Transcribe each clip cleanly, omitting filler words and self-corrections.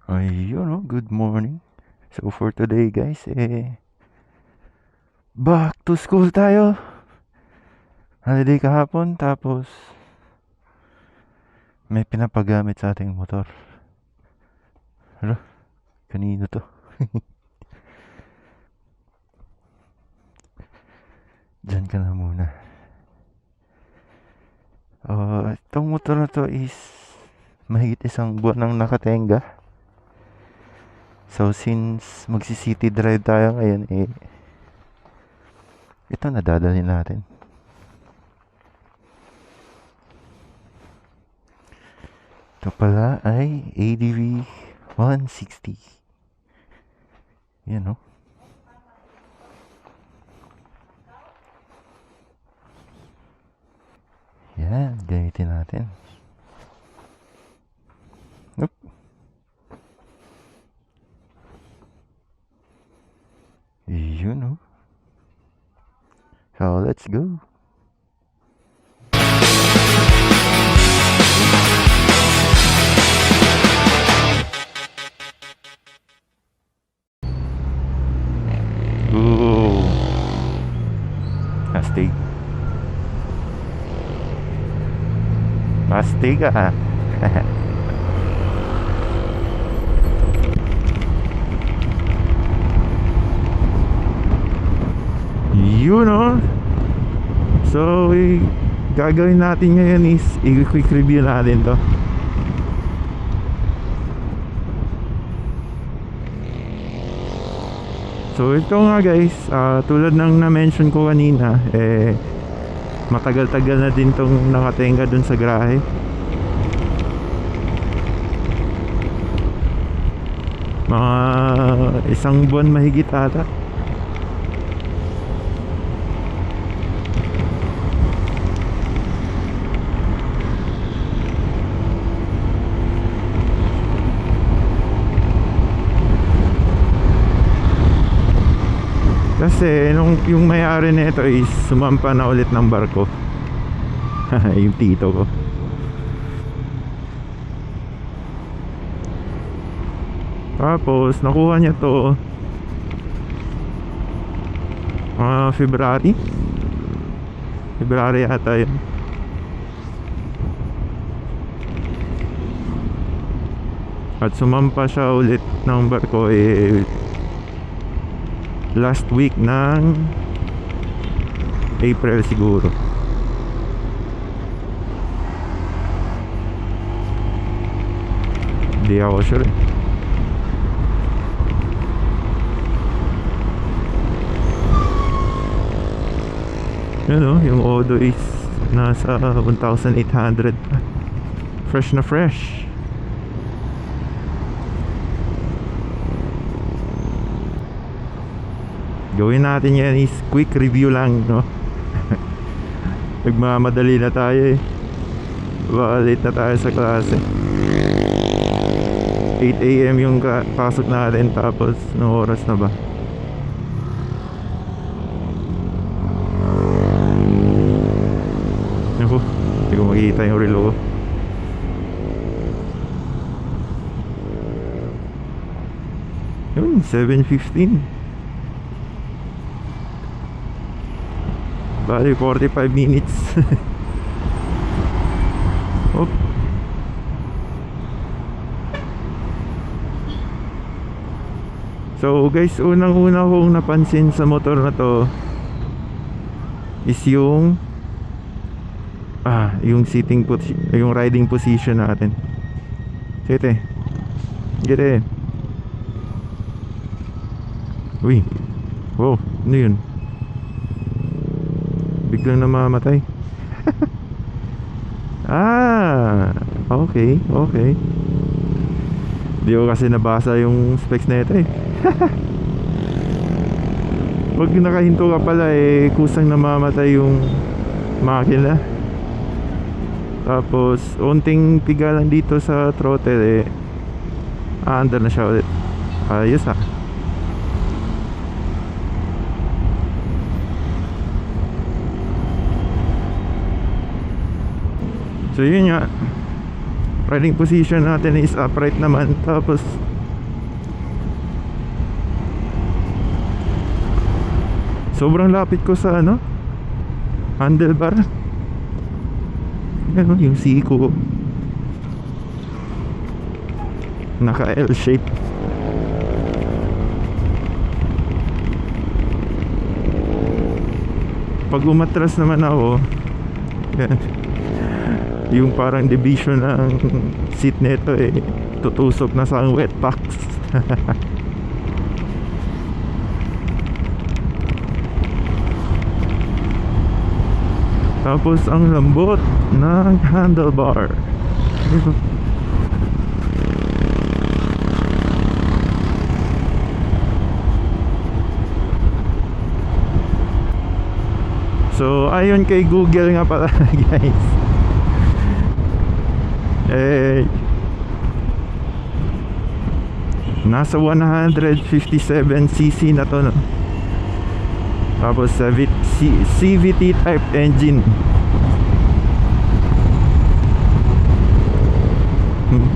Ayun, no? Good morning. So for today guys, back to school tayo. Holiday kahapon, tapos may pinapagamit sa ating motor. Ano? Kanino to? Diyan ka na muna. Itong motor na to is mahigit isang buwan nang nakatenga. So since magsi-city drive tayo ngayon, ito nadadalhin natin. Ito pala ay ADV 160. Yan, no? Yan, gamitin natin. Nope. Yun, no? So let's go. Ooh. Astig. Astig ah. Yun, no? So gagawin natin ngayon is i-quick review natin to. So ito nga guys, tulad ng na-mention ko kanina, matagal-tagal na din tong nakatenga dun sa garahe. Mga isang buwan mahigit ata. Kasi yung may-ari nito is sumampa na ulit ng barko. Yung tito ko. Tapos nakuha niya to February ata yun. At sumampa siya ulit ng barko last week ng April siguro. Hindi ako sure. Yun, no? Yung Odo is nasa 1,800. Fresh na fresh. Gawin natin yan is quick review lang, no? Nagmamadali na tayo baka late na tayo sa klase. 8 AM yung pasok natin, tapos anong oras na ba? Naku, hindi ko makikita yung relo ko. Yun, 7:15. Bali 45 minutes. Op. So guys, unang-una kong napansin sa motor na to is yung yung riding position natin. Sige. Gede. Uy. Wow, ano yun? Biglang namamatay. Okay. Di ko kasi nabasa yung specs na ito Pag nakahinto ka pala kusang namamatay yung makina. Tapos unting piga lang dito sa throttle under na siya ulit. Ayos So yun nga, riding position natin is upright naman. Tapos Sobrang lapit ko sa ano, handlebar. Ano, yung siko naka L shape. Pag umatras naman ako, yan, yung parang division ng seat nito tutusok na sa wet packs. Tapos ang lambot ng handlebar. So ayon kay Google nga pala guys, nasa 157cc na to, no? Tapos CVT type engine.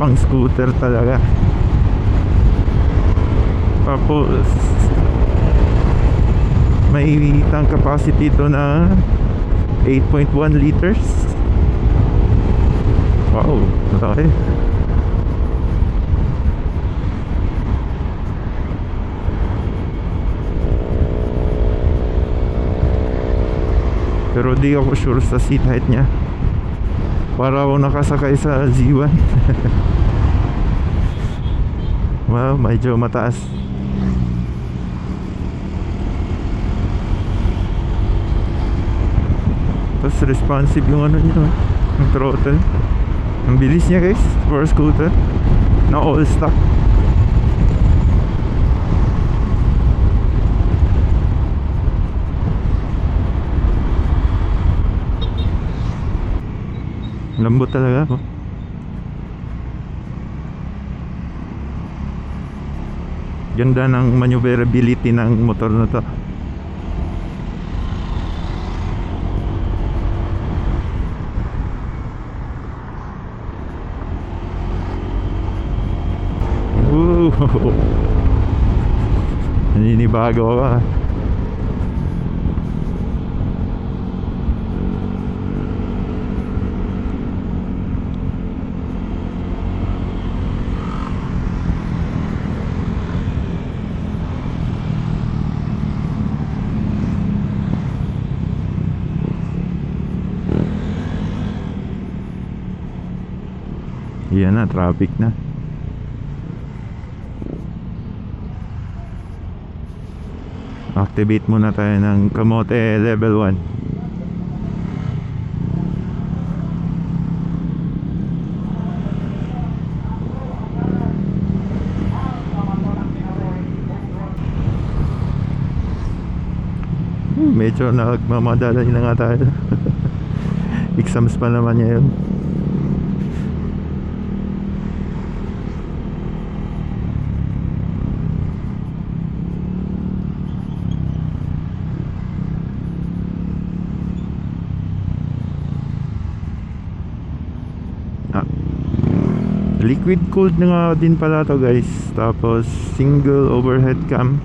Pang scooter talaga. Tapos may tank capacity to na 8.1 liters. Wow, malaki. Pero di ako sure sa seat height niya. Para ako nakasakay sa Z1. Wow, medyo mataas. Tapos responsive yung ano niya, yung throttle. Ang bilis niya guys for a scooter na all stock. Lambot talaga ako. Ganda ng maneuverability ng motor na to. Naninibago ka. Yan na, traffic na. Activate muna tayo ng kamote level 1. Medyo nagmamadali na nga tayo. Exams pa naman niya yun. Liquid cooled na nga din pala to guys. Tapos single overhead cam.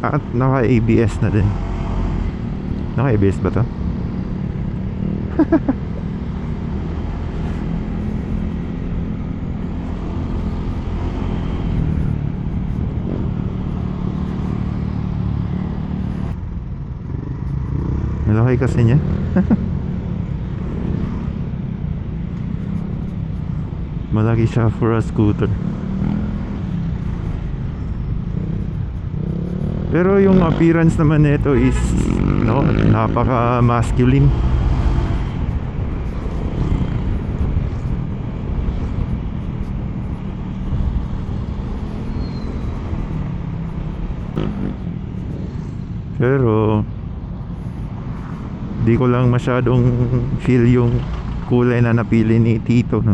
At naka ABS na din. Naka ABS ba to? Malaki kasi niya. Malaki siya for a scooter. Pero yung appearance naman nito is no, napaka masculine. Pero di ko lang masyadong feel yung kulay na napili ni Tito, no?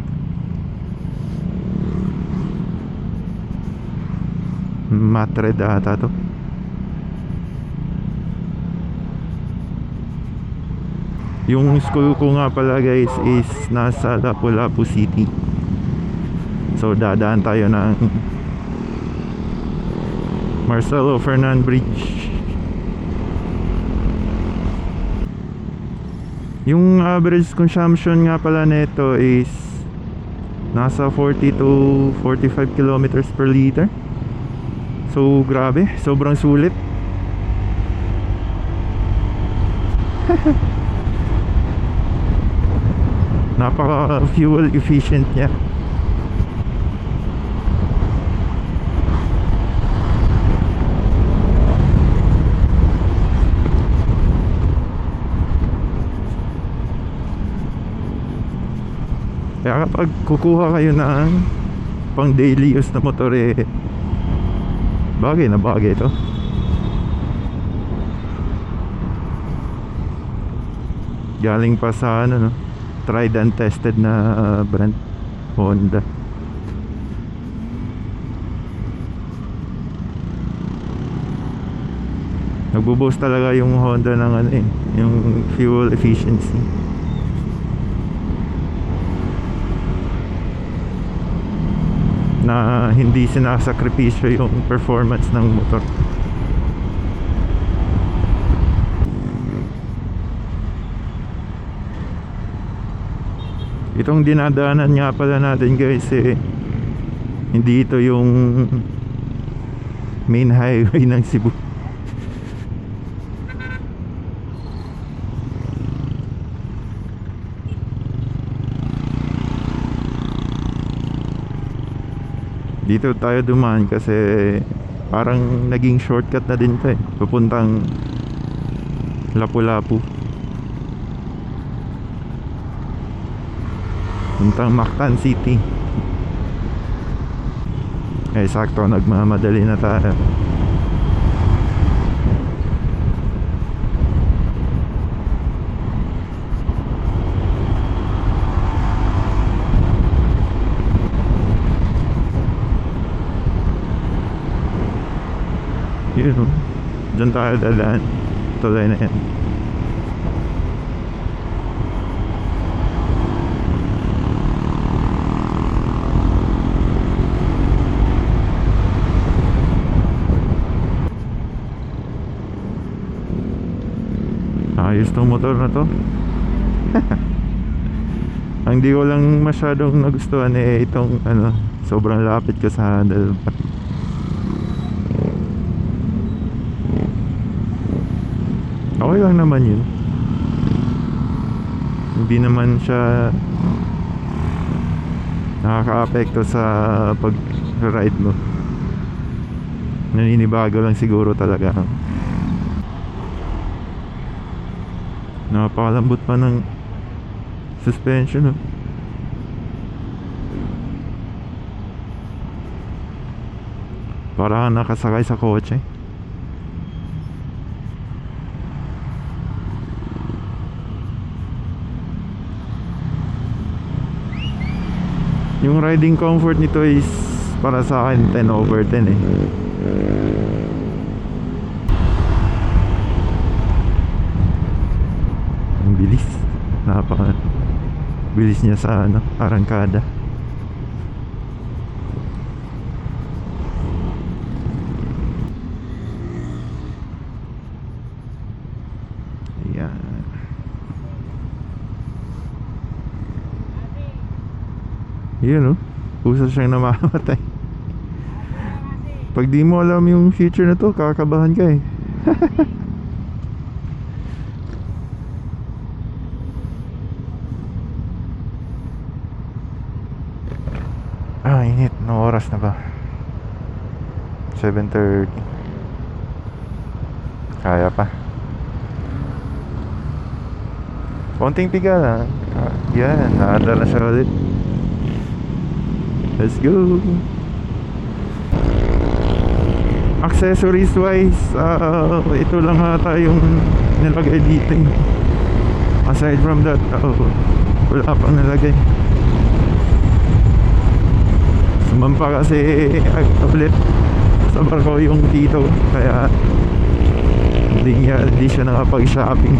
Matte red ata to. Yung school ko nga pala guys is nasa Lapu-Lapu City. So dadaan tayo ng Marcelo Fernan Bridge. Yung average consumption nga pala nito is nasa 40 to 45 kilometers per liter. So grabe, sobrang sulit. Napaka fuel efficient niya. Kaya kapag kukuha kayo ng pang daily use na motor, bagay na bagay ito. Galing pa sa ano, no? Tried and tested na brand, Honda. Nagbo-boost talaga yung Honda ng ano yung fuel efficiency. Na hindi sinasakripisyo yung performance ng motor. Itong dinadaanan nga pala natin guys, hindi ito yung main highway ng Cebu. Dito tayo dumaan kasi parang naging shortcut na din ito papuntang Lapu-Lapu, puntang Mactan City. Sakto, nagmamadali na tayo. Yun, dyan tayo dadaan. Tulay na yan. Ayos tong motor na to. Ang di ko lang masyadong nagustuhan itong ano, sobrang lapit ko sa handlebar. Okay lang naman yun. Hindi naman siya nakaka-apekto sa pag-ride mo. Naninibago lang siguro talaga. Napakalambot pa ng suspension, Para nakasakay sa kotse. Yung riding comfort nito is para sa akin 10/10 Ang bilis. Napaka bilis niya sa ano, arangkada. Yun usa siyang namamatay. Pag di mo alam yung feature na to, kakabahan ka init. No oras na ba? 7:30. Kaya pa. Konting piga lang. Yan, naandar na siya ulit. Let's go. Accessories wise, ito lang ata yung nilagay dito. Aside from that, wala pang nilagay. Sumampa kasi ulit sa barko yung tito, kaya hindi siya nakapag-shopping.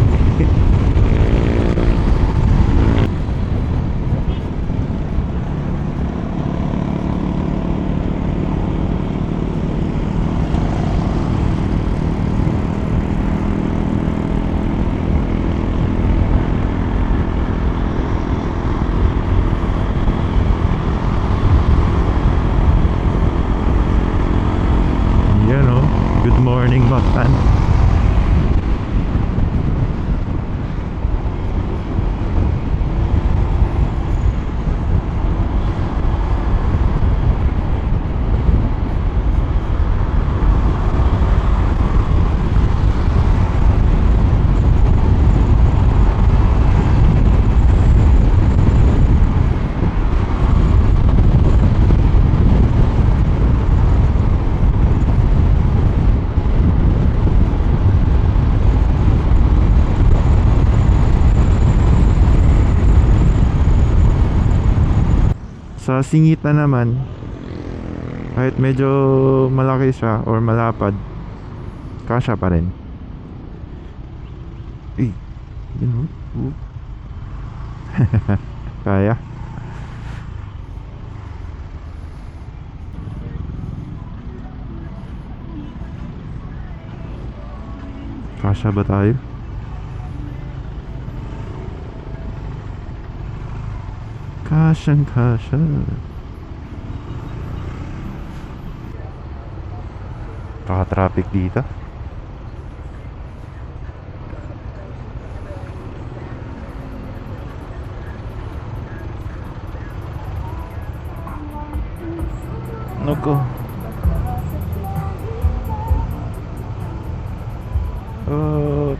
morning Mactan. Sa singit na naman, kahit medyo malaki siya or malapad, kasya pa rin. Eh, yun oh. Kaya. Kasya ba tayo? Kasyang kasya. Traffic dito. Nako. Oh.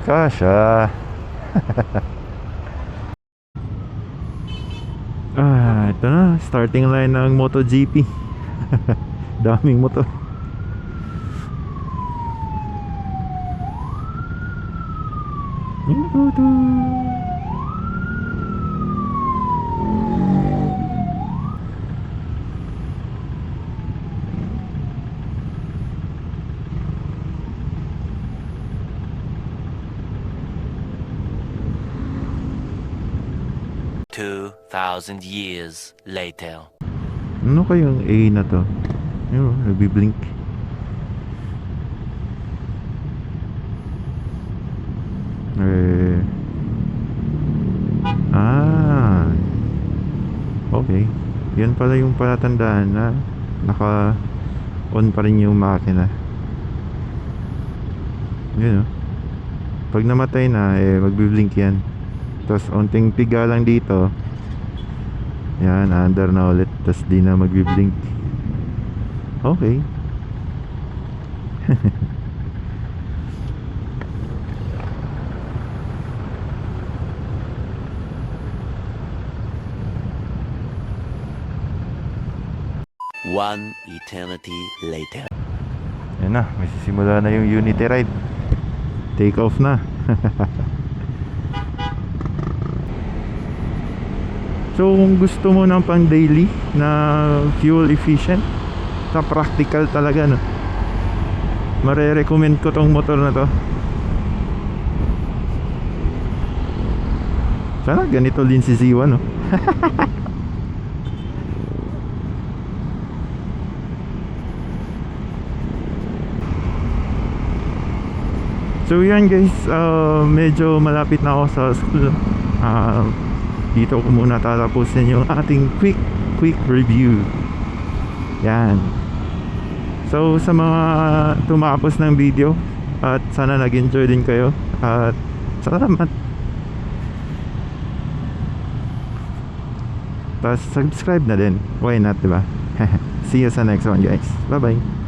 Kasya. Ito na, starting line ng MotoGP. Daming motor. Yung motor. 2,000 years later. Ano kayang A na to? Yun, nagbiblink. Okay. Yan pala yung palatandaan na naka on pa rin yung makina. Yun, oh. Pag namatay na, magbiblink yan. Tapos onting piga lang dito, yan, under na ulit. Tapos di na magbiblink. Okay. One eternity later. Yan na, may sisimula na yung Unity ride. Take off na. So kung gusto mo ng pang daily na fuel efficient, sa practical talaga, no, mare-recommend ko tong motor na to. Sana ganito din si Z1, no. So yan guys, medyo malapit na ako sa school. Dito ko muna tatapusin yung ating quick review. Yan. So sa mga tumapos ng video, at sana nag-enjoy din kayo, at salamat. Tapos subscribe na din, why not, diba? See you sa next one guys, bye bye.